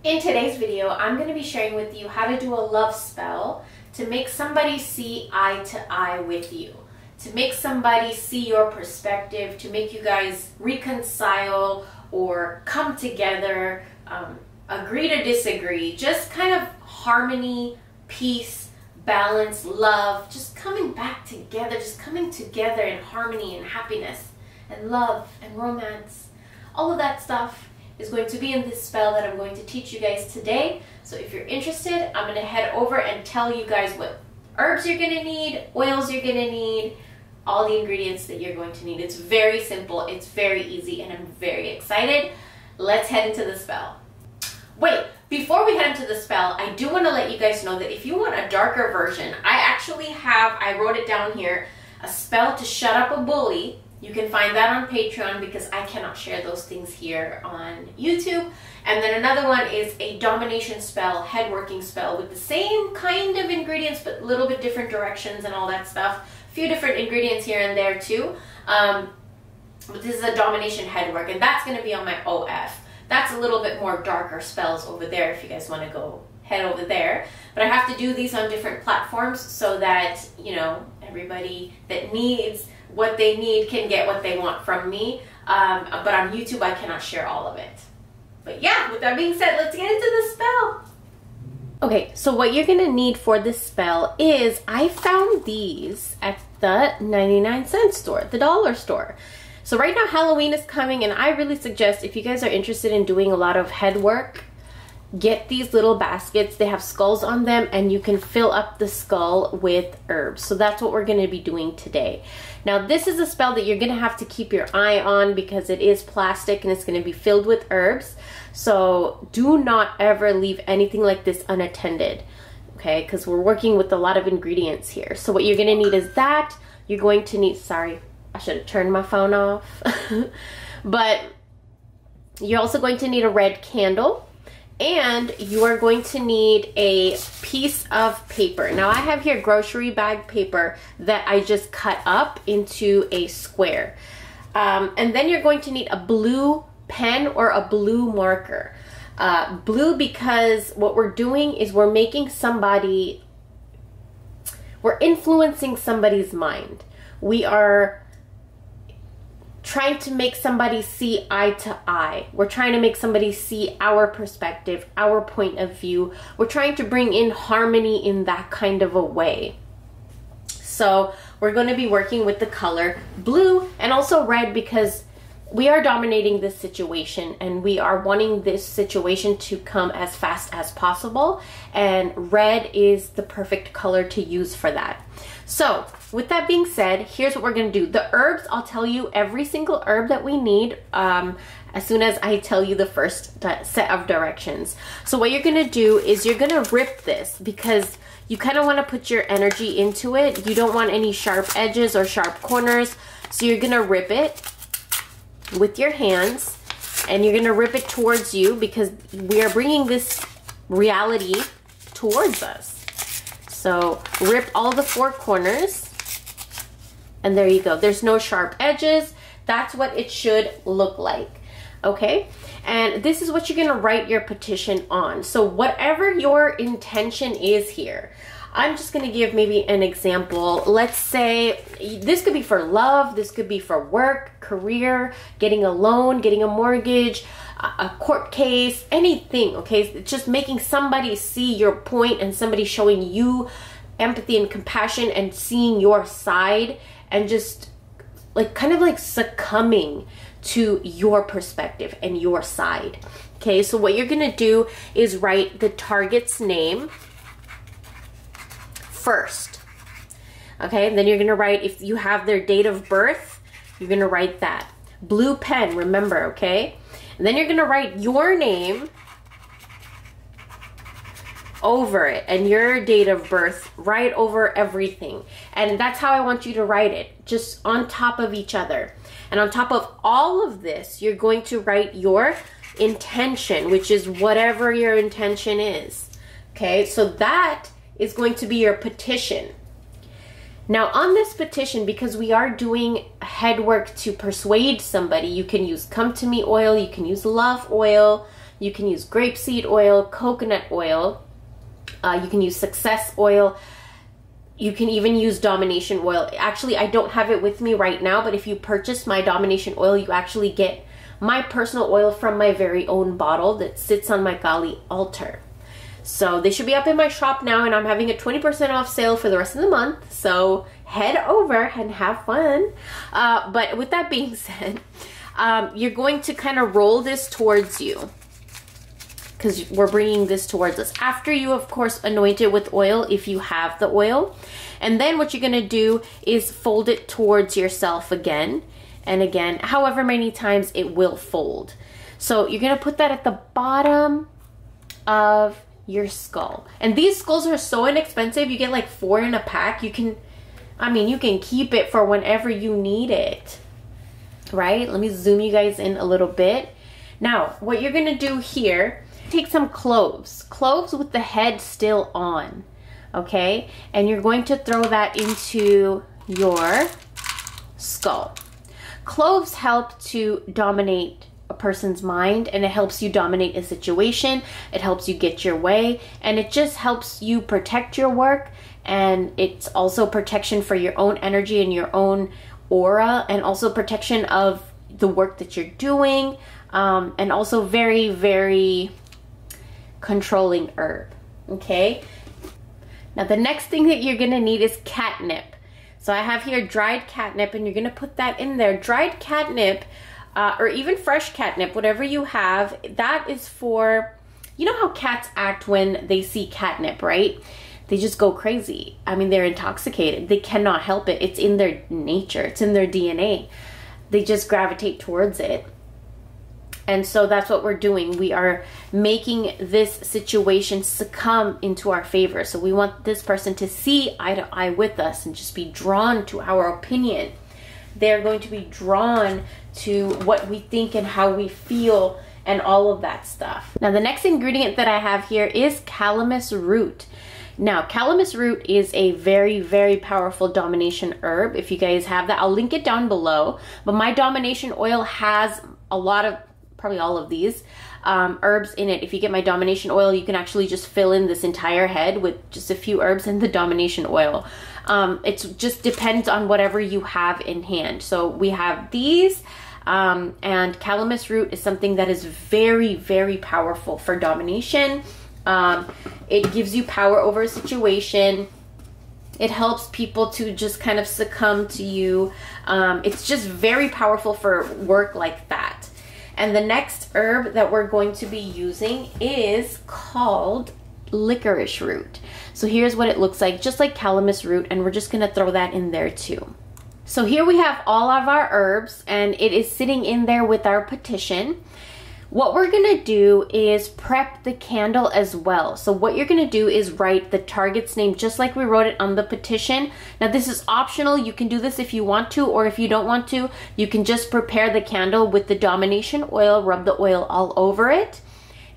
In today's video, I'm going to be sharing with you how to do a love spell to make somebody see eye to eye with you, to make somebody see your perspective, to make you guys reconcile or come together, agree to disagree, just kind of harmony, peace, balance, love, just coming back together, just coming together in harmony and happiness and love and romance. All of that stuff is going to be in this spell that I'm going to teach you guys today. So if you're interested, I'm going to head over and tell you guys what herbs you're going to need, oils you're going to need, all the ingredients that you're going to need. It's very simple, it's very easy, and I'm very excited. Let's head into the spell. Wait, before we head into the spell, I do want to let you guys know that if you want a darker version, I wrote it down here, a spell to shut up a bully. You can find that on Patreon because I cannot share those things here on YouTube. And then another one is a domination spell, head working spell with the same kind of ingredients but a little bit different directions and all that stuff. A few different ingredients here and there too. But this is a domination head work, and that's going to be on my OF. That's a little bit more darker spells over there if you guys want to go head over there. But I have to do these on different platforms so that, you know, everybody that needs what they need can get what they want from me. But on YouTube, I cannot share all of it. But yeah, with that being said, let's get into the spell. Okay, so what you're gonna need for this spell is, I found these at the 99-cent store, the dollar store. So right now Halloween is coming, and I really suggest if you guys are interested in doing a lot of head work, get these little baskets. They have skulls on them, and you can fill up the skull with herbs. So that's what we're going to be doing today. Now this is a spell that you're going to have to keep your eye on because it is plastic and it's going to be filled with herbs. So do not ever leave anything like this unattended, okay? Because we're working with a lot of ingredients here. So what you're going to need is that. You're going to need, sorry, I should have turned my phone off. But you're also going to need a red candle. And you are going to need a piece of paper. Now I have here grocery bag paper that I just cut up into a square. And then you're going to need a blue pen or a blue marker. Blue because what we're doing is we're influencing somebody's mind. We are trying to make somebody see eye to eye. We're trying to make somebody see our perspective, our point of view. We're trying to bring in harmony in that kind of a way. So we're going to be working with the color blue and also red because we are dominating this situation and we are wanting this situation to come as fast as possible. And red is the perfect color to use for that. So with that being said, here's what we're going to do. The herbs, I'll tell you every single herb that we need as soon as I tell you the first set of directions. So what you're going to do is you're going to rip this because you kind of want to put your energy into it. You don't want any sharp edges or sharp corners. So you're going to rip it with your hands and you're going to rip it towards you because we are bringing this reality towards us. So rip all the four corners. And there you go. There's no sharp edges. That's what it should look like. Okay? And this is what you're going to write your petition on. So whatever your intention is here, I'm just going to give maybe an example. Let's say this could be for love. This could be for work, career, getting a loan, getting a mortgage, a court case, anything. Okay? It's just making somebody see your point and somebody showing you empathy and compassion and seeing your side and just like kind of like succumbing to your perspective and your side. Okay, so what you're gonna do is write the target's name first. Okay, and then you're gonna write, if you have their date of birth, you're gonna write that. Blue pen, remember, okay? And then you're gonna write your name over it and your date of birth right over everything. And that's how I want you to write it, just on top of each other. And on top of all of this, you're going to write your intention, which is whatever your intention is. Okay, so that is going to be your petition. Now on this petition, because we are doing head work to persuade somebody, you can use come to me oil, you can use love oil, You can use grapeseed oil, coconut oil. You can use success oil. You can even use domination oil. Actually, I don't have it with me right now, but if you purchase my domination oil, you actually get my personal oil from my very own bottle that sits on my Kali altar. So they should be up in my shop now, and I'm having a 20% off sale for the rest of the month. So head over and have fun. But with that being said, you're going to kind of roll this towards you, because we're bringing this towards us. After you, of course, anoint it with oil if you have the oil. And then what you're gonna do is fold it towards yourself again and again, however many times it will fold. So you're gonna put that at the bottom of your skull. And these skulls are so inexpensive. You get like 4 in a pack. You can keep it for whenever you need it, right? Let me zoom you guys in a little bit. Now, what you're gonna do here, take some cloves with the head still on, okay? And you're going to throw that into your skull. Cloves help to dominate a person's mind, and it helps you dominate a situation. It helps you get your way, and it just helps you protect your work, and it's also protection for your own energy and your own aura, and also protection of the work that you're doing, and also very, very controlling herb. Okay, now the next thing that you're gonna need is catnip. So I have here dried catnip, and you're gonna put that in there. Dried catnip, or even fresh catnip, whatever you have, that is for, you know how cats act when they see catnip, right? They just go crazy. I mean, they're intoxicated. They cannot help it. It's in their nature. It's in their DNA. They just gravitate towards it. And so that's what we're doing. We are making this situation succumb into our favor. So we want this person to see eye to eye with us and just be drawn to our opinion. They're going to be drawn to what we think and how we feel and all of that stuff. Now, the next ingredient that I have here is Calamus Root. Now, Calamus Root is a very, very powerful domination herb. If you guys have that, I'll link it down below. But my domination oil has a lot of, probably all of these herbs in it. If you get my domination oil, you can actually just fill in this entire head with just a few herbs and the domination oil. It just depends on whatever you have in hand. So we have these, and Calamus Root is something that is very, very powerful for domination. It gives you power over a situation. It helps people to just kind of succumb to you. It's just very powerful for work like that. And the next herb that we're going to be using is called Licorice Root. So here's what it looks like, just like Calamus Root, and we're just gonna throw that in there too. So here we have all of our herbs, and it is sitting in there with our petition. What we're gonna do is prep the candle as well. So what you're gonna do is write the target's name just like we wrote it on the petition. Now this is optional. You can do this if you want to, or if you don't want to, you can just prepare the candle with the domination oil, rub the oil all over it,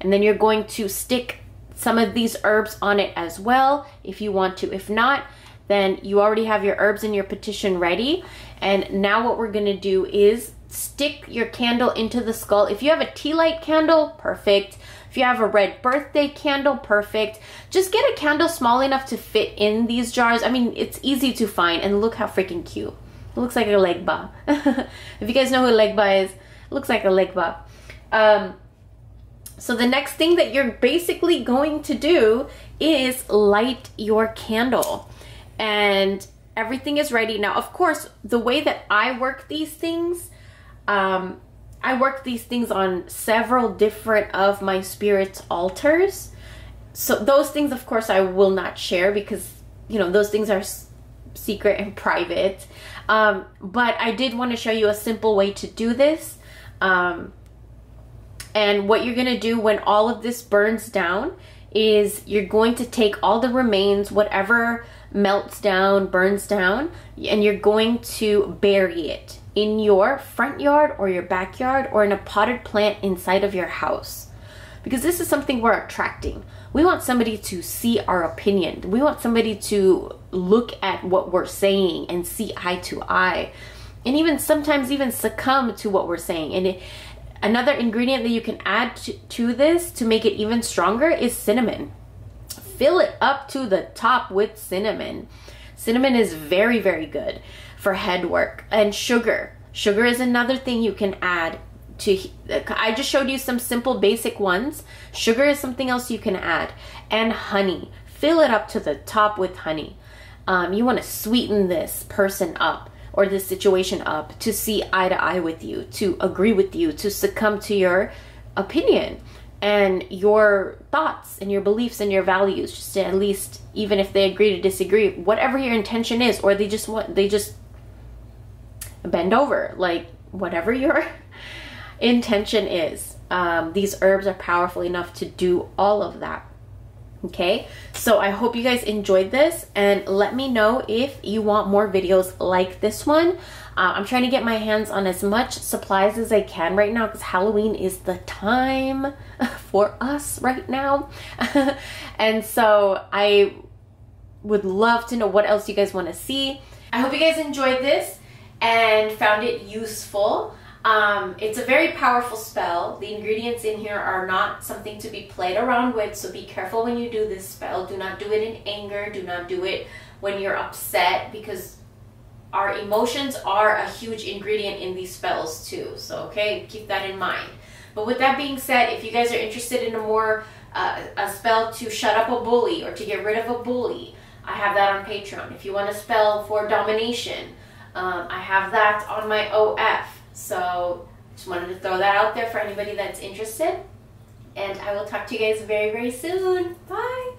and then you're going to stick some of these herbs on it as well if you want to. If not, then you already have your herbs and your petition ready. And now what we're gonna do is stick your candle into the skull. If you have a tea light candle, perfect. If you have a red birthday candle, perfect. Just get a candle small enough to fit in these jars. I mean, it's easy to find, and look how freaking cute. It looks like a legba. If you guys know who legba is, it looks like a legba. So the next thing that you're basically going to do is light your candle, and everything is ready. Now, of course, the way that I work these things, I work these things on several different of my spirit's altars. So those things, of course, I will not share because, you know, those things are secret and private. But I did want to show you a simple way to do this. And what you're going to do when all of this burns down is you're going to take all the remains, whatever melts down, burns down, and you're going to bury it in your front yard or your backyard or in a potted plant inside of your house. Because this is something we're attracting. We want somebody to see our opinion. We want somebody to look at what we're saying and see eye to eye. And even sometimes even succumb to what we're saying. And Another ingredient that you can add to this to make it even stronger is cinnamon. Fill it up to the top with cinnamon. Cinnamon is very, very good for head work. And sugar. Sugar is another thing you can add to. I just showed you some simple basic ones. Sugar is something else you can add. And honey. Fill it up to the top with honey. You want to sweeten this person up or this situation up to see eye to eye with you, to agree with you, to succumb to your opinion and your thoughts and your beliefs and your values, just to at least, even if they agree to disagree, whatever your intention is, or they just bend over, like whatever your intention is. These herbs are powerful enough to do all of that. Okay, so I hope you guys enjoyed this, and let me know if you want more videos like this one. I'm trying to get my hands on as much supplies as I can right now because Halloween is the time for us right now. And so I would love to know what else you guys want to see. I hope you guys enjoyed this and found it useful. It's a very powerful spell. The ingredients in here are not something to be played around with, so be careful when you do this spell. Do not do it in anger. Do not do it when you're upset, because our emotions are a huge ingredient in these spells too. So, okay, keep that in mind. But with that being said, if you guys are interested in a spell to shut up a bully or to get rid of a bully, I have that on Patreon. If you want a spell for domination, I have that on my OF. So just wanted to throw that out there for anybody that's interested. And I will talk to you guys very, very soon. Bye.